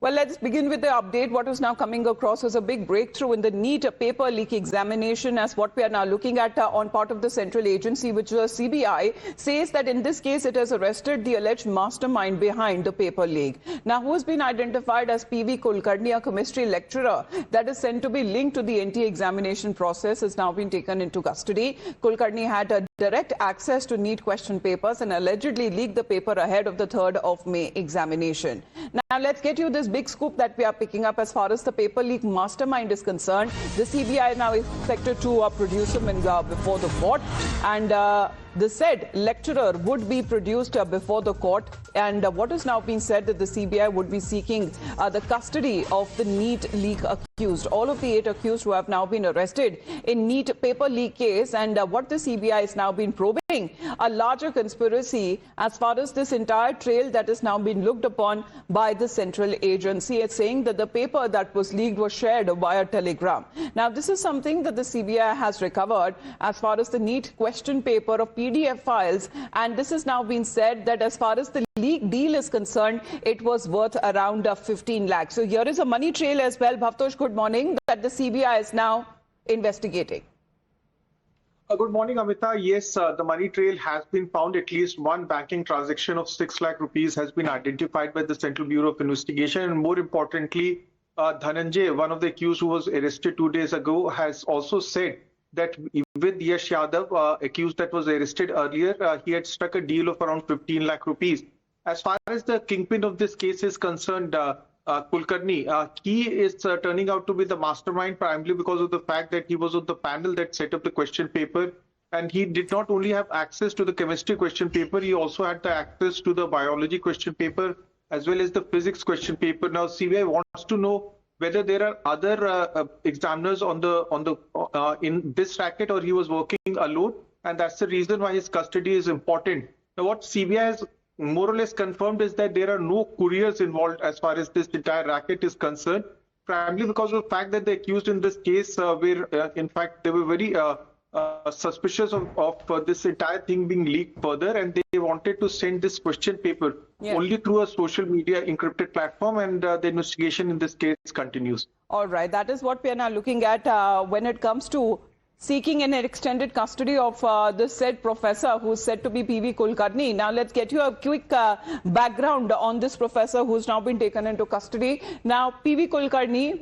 Well, let's begin with the update. What is now coming across as a big breakthrough in the NEET paper leak examination, as what we are now looking at on part of the central agency, which is CBI, says that in this case it has arrested the alleged mastermind behind the paper leak. Now, who has been identified as PV Kulkarni, a chemistry lecturer that is said to be linked to the NTA examination process, has now been taken into custody. Kulkarni had a direct access to NEET question papers and allegedly leaked the paper ahead of the 3rd of May examination. Now, let's get you this big scoop that we are picking up as far as the paper leak mastermind is concerned. The CBI now is expected to produce him before the court, and the said lecturer would be produced before the court. And what is now being said that the CBI would be seeking the custody of the NEET leak accused. All of the 8 accused who have now been arrested in NEET paper leak case, and what the CBI has now been probing a larger conspiracy as far as this entire trail that has now been looked upon by the central agency. It's saying that the paper that was leaked was shared via Telegram. Now, this is something that the CBI has recovered as far as the NEET question paper of PDF files, and this has now been said that as far as the leak deal is concerned, it was worth around 15 lakhs. So here is a money trail as well. Bhavtosh, good morning, that the CBI is now investigating. Good morning, Amita. Yes, the money trail has been found. At least one banking transaction of 6 lakh rupees has been identified by the Central Bureau of Investigation. And more importantly, Dhananjay, one of the accused who was arrested 2 days ago, has also said that with Yash Yadav, accused that was arrested earlier, he had struck a deal of around 15 lakh rupees. As far as the kingpin of this case is concerned, Kulkarni, he is turning out to be the mastermind primarily because of the fact that he was on the panel that set up the question paper, and he did not only have access to the chemistry question paper, he also had the access to the biology question paper as well as the physics question paper. Now, CBI wants to know whether there are other examiners in this racket, or he was working alone, and that's the reason why his custody is important. Now, what CBI has more or less confirmed is that there are no couriers involved as far as this entire racket is concerned, primarily because of the fact that the accused in this case were, in fact, they were very suspicious of this entire thing being leaked further, and they wanted to send this question paper only through a social media encrypted platform, and the investigation in this case continues. All right, that is what we are now looking at when it comes to seeking an extended custody of this said professor who is said to be PV Kulkarni. Now, let's get you a quick background on this professor who's now been taken into custody. Now, PV Kulkarni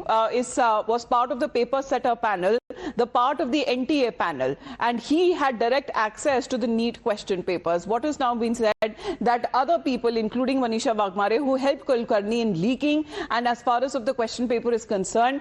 was part of the paper setter panel, the part of the NTA panel, and he had direct access to the NEET question papers. What is now being said that other people, including Manisha Wagmare, who helped Kulkarni in leaking, and as far as of the question paper is concerned,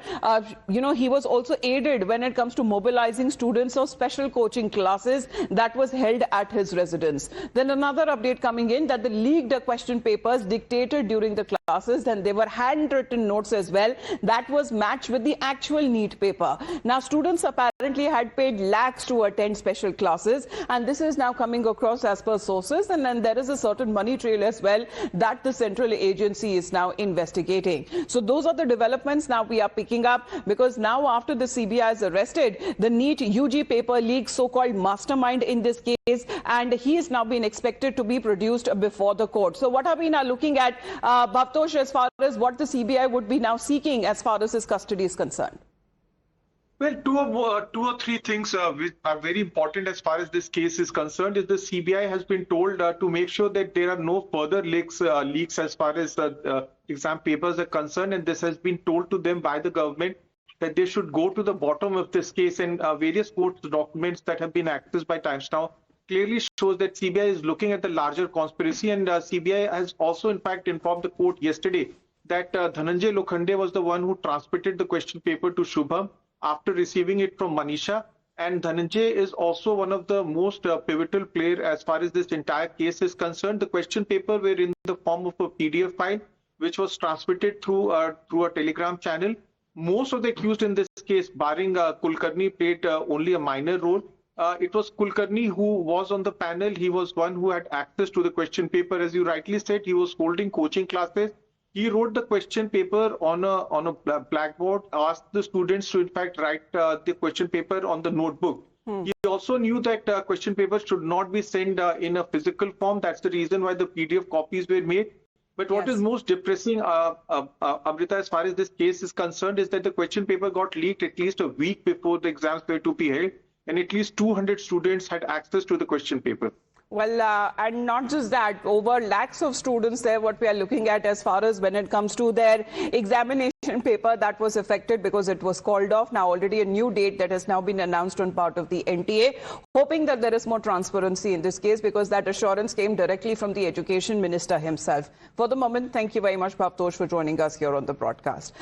he was also aided when it comes to mobilizing students of special coaching classes that was held at his residence. Then another update coming in that the leaked question papers dictated during the classes, then they were handwritten notes as well, that was matched with the actual NEET paper. Now, students apparently had paid lakhs to attend special classes, and this is now coming across as per sources, and then there is a certain money trail as well that the central agency is now investigating. So those are the developments now we are picking up, because now after the CBI is arrested, the NEET UG paper leak, so-called mastermind in this case, and he is now being expected to be produced before the court. So what are we now looking at, Bhavtosh, as far as what the CBI would be now seeking as far as his custody is concerned? Well, two or three things which are very important as far as this case is concerned is the CBI has been told to make sure that there are no further leaks as far as exam papers are concerned, and this has been told to them by the government that they should go to the bottom of this case, and various court documents that have been accessed by Times Now clearly shows that CBI is looking at the larger conspiracy, and CBI has also in fact informed the court yesterday that Dhananjay Lokhande was the one who transmitted the question paper to Shubham after receiving it from Manisha, and Dhananjay is also one of the most pivotal player as far as this entire case is concerned. The question paper were in the form of a PDF file which was transmitted through a Telegram channel. Most of the accused in this case, barring Kulkarni, played only a minor role. It was Kulkarni who was on the panel. He was one who had access to the question paper. As you rightly said, he was holding coaching classes. He wrote the question paper on a blackboard, asked the students to in fact write the question paper on the notebook. He also knew that question papers should not be sent in a physical form. That's the reason why the PDF copies were made. But what Yes. is most depressing, Amrita, as far as this case is concerned, is that the question paper got leaked at least a week before the exams were to be held, and at least 200 students had access to the question paper. Well, and not just that, over lakhs of students there, what we are looking at as far as when it comes to their examination paper that was affected because it was called off. Now already a new date that has now been announced on part of the NTA, hoping that there is more transparency in this case because that assurance came directly from the Education Minister himself. For the moment, thank you very much, Bhavtosh, for joining us here on the broadcast.